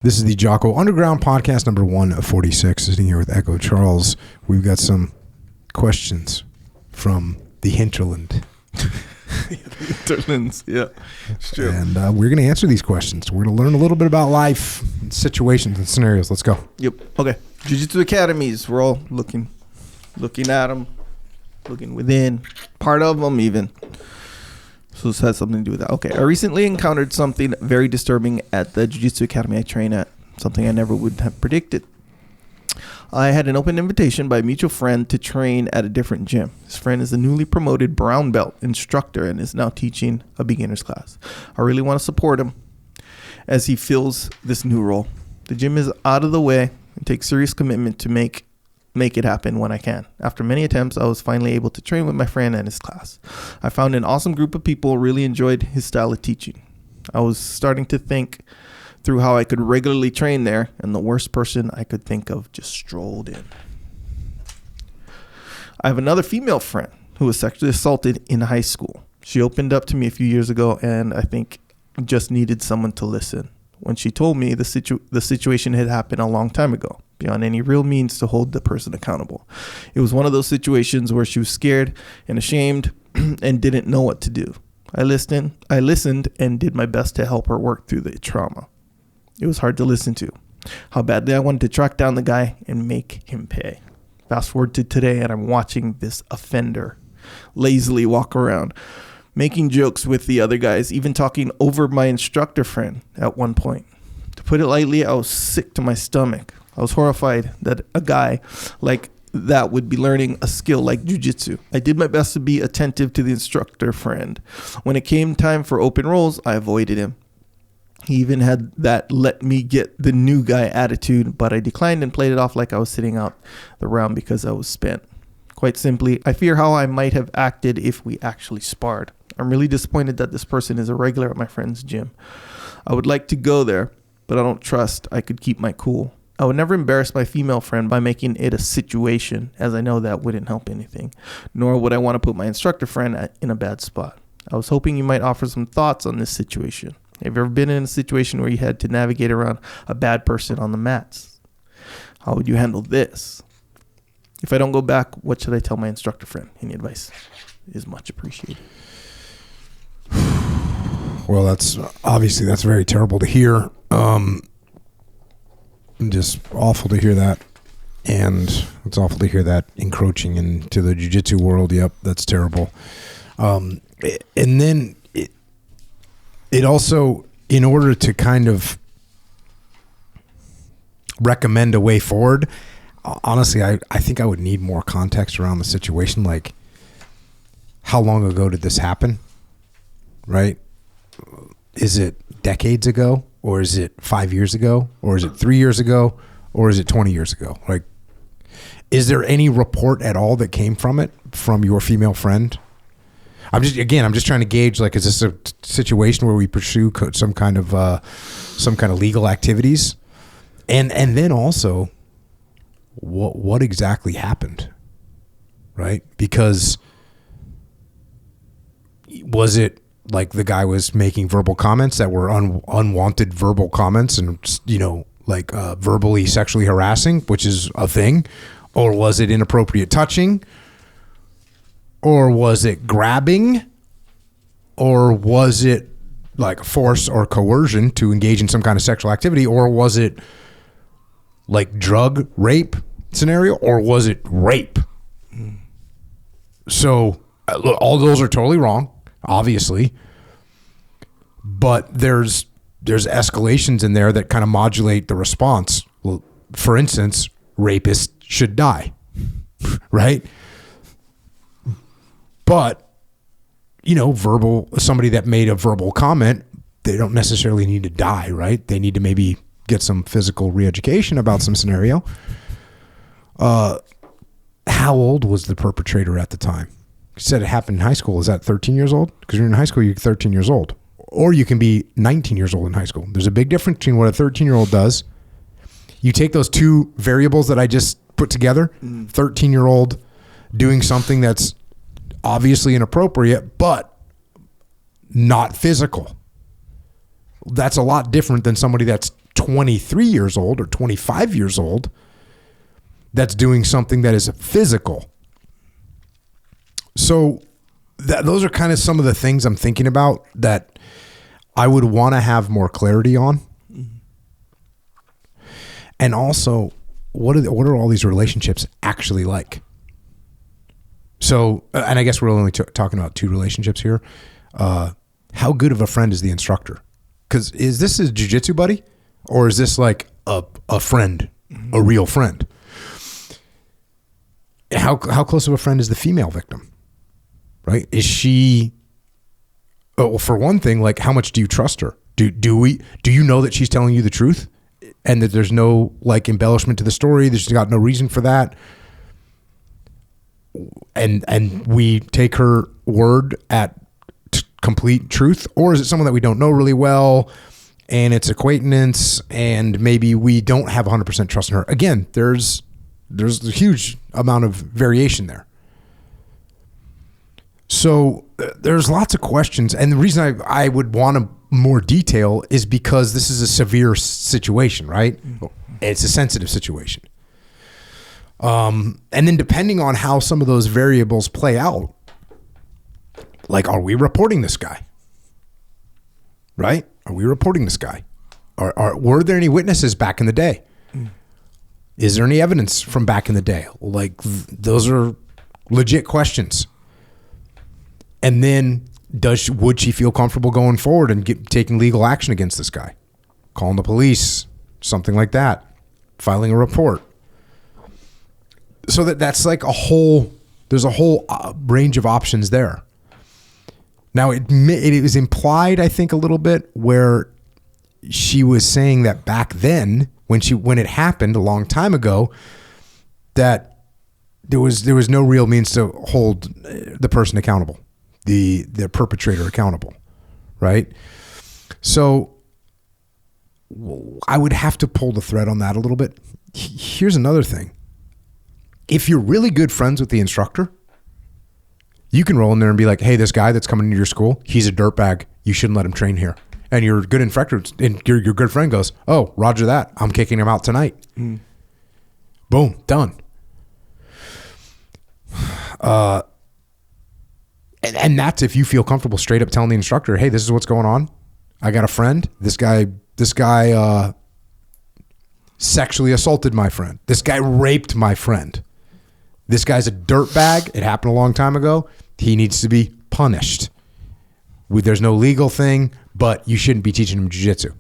This is the Jocko Underground Podcast number 146. Sitting here with Echo Charles. We've got some questions from the hinterland. Hinterlands, yeah. It's true. And we're going to answer these questions. We're going to learn a little bit about life, situations, and scenarios. Let's go. Yep. Okay. Jiu Jitsu academies. We're all looking at them, looking within, part of them even. So this has something to do with that. Okay. I recently encountered something very disturbing at the Jiu Jitsu academy I train at. Something I never would have predicted. I had an open invitation by a mutual friend to train at a different gym. His friend is a newly promoted brown belt instructor and is now teaching a beginner's class. I really want to support him as he fills this new role. The gym is out of the way and takes serious commitment to make it happen when I can. After many attempts, I was finally able to train with my friend and his class. I found an awesome group of people, really enjoyed his style of teaching. I was starting to think through how I could regularly train there, and the worst person I could think of just strolled in. I have another female friend who was sexually assaulted in high school. She opened up to me a few years ago, and I think just needed someone to listen. When she told me the situation had happened a long time ago, beyond any real means to hold the person accountable. It was one of those situations where she was scared and ashamed and didn't know what to do. I listened and did my best to help her work through the trauma. It was hard to listen to. How badly I wanted to track down the guy and make him pay. Fast forward to today, and I'm watching this offender lazily walk around, making jokes with the other guys, even talking over my instructor friend at one point. To put it lightly, I was sick to my stomach. I was horrified that a guy like that would be learning a skill like Jiu Jitsu. I did my best to be attentive to the instructor friend. When it came time for open rolls, I avoided him. He even had that let me get the new guy attitude, but I declined and played it off like I was sitting out the round because I was spent. Quite simply, I fear how I might have acted if we actually sparred. I'm really disappointed that this person is a regular at my friend's gym. I would like to go there, but I don't trust I could keep my cool. I would never embarrass my female friend by making it a situation, as I know that wouldn't help anything, nor would I want to put my instructor friend in a bad spot. I was hoping you might offer some thoughts on this situation. Have you ever been in a situation where you had to navigate around a bad person on the mats? How would you handle this? If I don't go back, what should I tell my instructor friend? Any advice is much appreciated. Well, that's very terrible to hear. Just awful to hear that. And it's awful to hear that encroaching into the jiu-jitsu world. Yep, that's terrible. And then it also, in order to kind of recommend a way forward, honestly, I think I would need more context around the situation. Like, how long ago did this happen? Right? Is it decades ago? Or is it 5 years ago? Or is it 3 years ago? Or is it 20 years ago? Like, is there any report at all that came from it, from your female friend? I'm just trying to gauge, like, is this a situation where we pursue some kind of legal activities? And then also, what exactly happened? Right? Because was it like the guy was making verbal comments that were unwanted verbal comments and, verbally sexually harassing, which is a thing? Or was it inappropriate touching? Or was it grabbing? Or was it like force or coercion to engage in some kind of sexual activity? Or was it like drug rape scenario? Or was it rape? So all those are totally wrong, obviously. But there's escalations in there that kind of modulate the response. Well, for instance, rapists should die, right? But, somebody that made a verbal comment, they don't necessarily need to die, right? They need to maybe get some physical re-education about some scenario. How old was the perpetrator at the time? You said it happened in high school. Is that 13 years old? Because you're in high school, you're 13 years old. Or you can be 19 years old in high school. There's a big difference between what a 13-year-old does. You take those two variables that I just put together, 13-year-old doing something that's obviously inappropriate, but not physical. That's a lot different than somebody that's 23 years old or 25 years old that's doing something that is physical. So those are kind of some of the things I'm thinking about that I would want to have more clarity on. And also, what are all these relationships actually like? So, and I guess we're only talking about 2 relationships here. How good of a friend is the instructor? Because is this a jiu-jitsu buddy, or is this like a friend, a real friend? How close of a friend is the female victim? Right? Is she? Well, for one thing, like, how much do you trust her? Do you know that she's telling you the truth, and that there's no like embellishment to the story? There's got no reason for that. And we take her word at complete truth, or is it someone that we don't know really well, and it's acquaintance, and maybe we don't have 100% trust in her? Again, there's a huge amount of variation there. So there's lots of questions, and the reason I would want more detail is because this is a severe situation, right? It's a sensitive situation. And then depending on how some of those variables play out, like, are we reporting this guy? Right? Are we reporting this guy? Were there any witnesses back in the day? Is there any evidence from back in the day? Like, those are legit questions. And then would she feel comfortable going forward and taking legal action against this guy? Calling the police, something like that. Filing a report. So that's like there's a whole range of options there. Now, it was implied, I think, a little bit, where she was saying that back then, when it happened a long time ago, that there was no real means to hold the person accountable, the perpetrator accountable, right? So I would have to pull the thread on that a little bit. Here's another thing. If you're really good friends with the instructor, you can roll in there and be like, hey, this guy that's coming into your school, he's a dirtbag. You shouldn't let him train here. And your good instructor, and your good friend goes, oh, roger that. I'm kicking him out tonight. Boom, done. And that's if you feel comfortable straight up telling the instructor, hey, this is what's going on. I got a friend. This guy sexually assaulted my friend. This guy raped my friend. This guy's a dirtbag. It happened a long time ago. He needs to be punished. There's no legal thing, but you shouldn't be teaching him jiu-jitsu.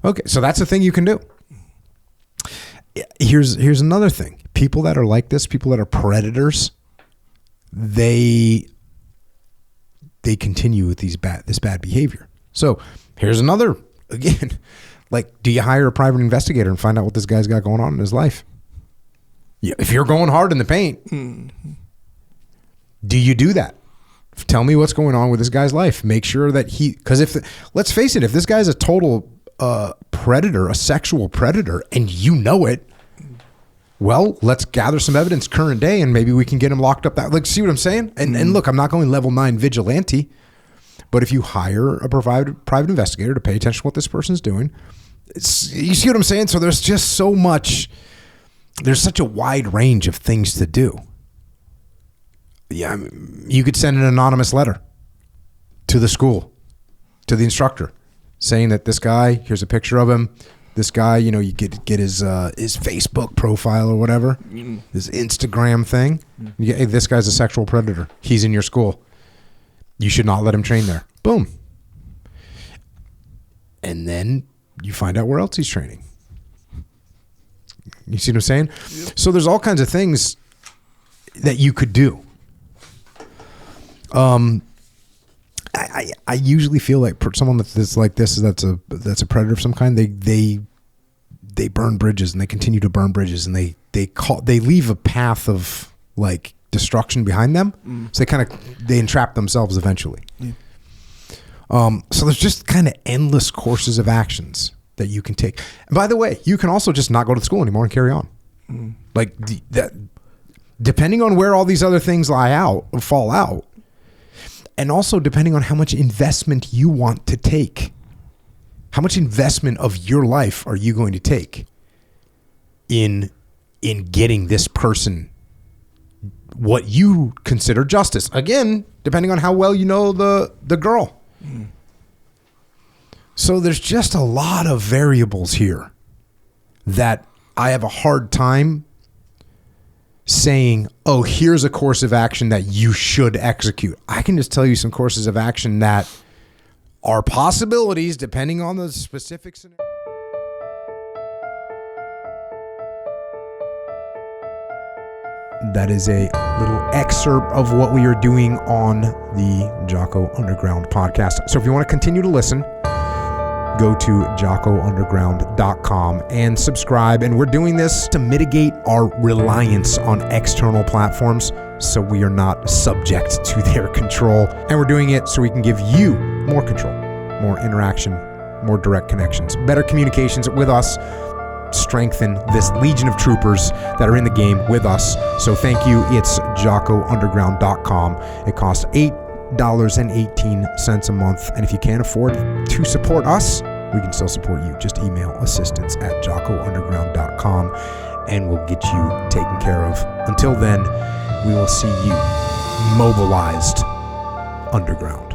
Okay, so that's a thing you can do. Here's another thing. People that are like this, people that are predators, they continue with this bad behavior. So here's another, again, like, do you hire a private investigator and find out what this guy's got going on in his life? Yeah, if you're going hard in the paint, do you do that? Tell me what's going on with this guy's life. Make sure that because let's face it, if this guy's a total predator, a sexual predator, and you know it, well, let's gather some evidence current day, and maybe we can get him locked up. Like, see what I'm saying? And look, I'm not going level 9 vigilante, but if you hire a private investigator to pay attention to what this person's doing, you see what I'm saying? So there's just so much. There's such a wide range of things to do. Yeah, you could send an anonymous letter to the school, to the instructor, saying that this guy, here's a picture of him. This guy, you get his Facebook profile or whatever, his Instagram thing. Hey, this guy's a sexual predator. He's in your school. You should not let him train there. Boom. And then you find out where else he's training. You see what I'm saying? Yep. So there's all kinds of things that you could do. I usually feel like someone that's like this, that's a predator of some kind. They burn bridges, and they continue to burn bridges, and they leave a path of like destruction behind them. So they entrap themselves eventually. Yeah. So there's just kind of endless courses of actions that you can take. And by the way, you can also just not go to school anymore and carry on. Like that, depending on where all these other things fall out, and also depending on how much investment you want to take. How much investment of your life are you going to take in getting this person what you consider justice? Again, depending on how well you know the girl. So there's just a lot of variables here that I have a hard time saying, oh, here's a course of action that you should execute. I can just tell you some courses of action that are possibilities depending on the specific scenario. That is a little excerpt of what we are doing on the Jocko Underground podcast. So if you want to continue to listen, go to jockounderground.com and subscribe. And we're doing this to mitigate our reliance on external platforms so we are not subject to their control. And we're doing it so we can give you more control, more interaction, more direct connections, better communications with us, strengthen this legion of troopers that are in the game with us. So thank you. It's jockounderground.com. It costs $8.18 a month. And if you can't afford to support us, we can still support you. Just email assistance@jockounderground.com and we'll get you taken care of. Until then, we will see you mobilized underground.